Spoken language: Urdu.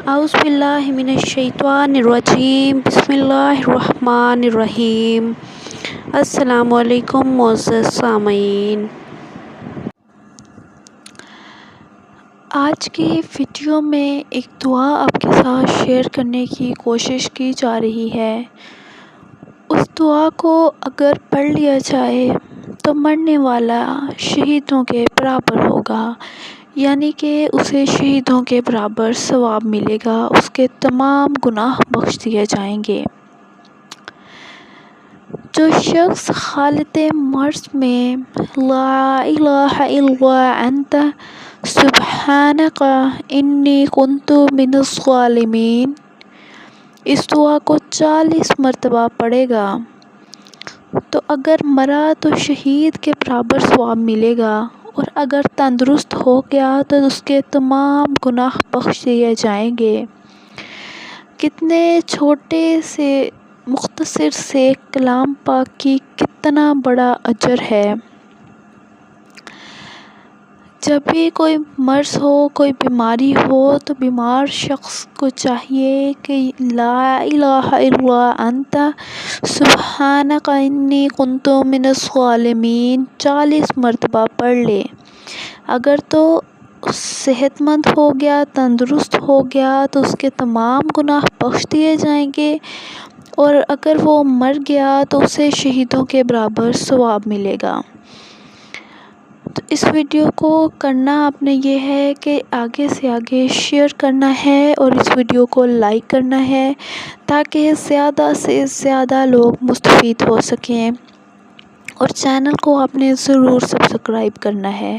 اعوذ باللہ من الشیطان الرجیم، بسم اللہ الرحمن الرحیم۔ السلام علیکم معزز سامعین، آج کی ویڈیو میں ایک دعا آپ کے ساتھ شیئر کرنے کی کوشش کی جا رہی ہے۔ اس دعا کو اگر پڑھ لیا جائے تو مرنے والا شہیدوں کے برابر ہوگا، یعنی کہ اسے شہیدوں کے برابر ثواب ملے گا، اس کے تمام گناہ بخش دیے جائیں گے۔ جو شخص حالت مرض میں لا الہ الا انت سبحانک انی کنت من الظالمین اس دعا کو 40 مرتبہ پڑھے گا تو اگر مرا تو شہید کے برابر ثواب ملے گا، اور اگر تندرست ہو گیا تو اس کے تمام گناہ بخش دیے جائیں گے۔ کتنے چھوٹے سے مختصر سے کلام پاک کی کتنا بڑا اجر ہے۔ جب بھی کوئی مرض ہو، کوئی بیماری ہو تو بیمار شخص کو چاہیے کہ لا الہ الا انت سبحانک انی کنت من الظالمین 40 مرتبہ پڑھ لے۔ اگر تو صحت مند ہو گیا، تندرست ہو گیا تو اس کے تمام گناہ بخش دیے جائیں گے، اور اگر وہ مر گیا تو اسے شہیدوں کے برابر ثواب ملے گا۔ تو اس ویڈیو کو کرنا آپ نے یہ ہے کہ آگے سے آگے شیئر کرنا ہے اور اس ویڈیو کو لائک کرنا ہے تاکہ زیادہ سے زیادہ لوگ مستفید ہو سکیں، اور چینل کو آپ نے ضرور سبسکرائب کرنا ہے۔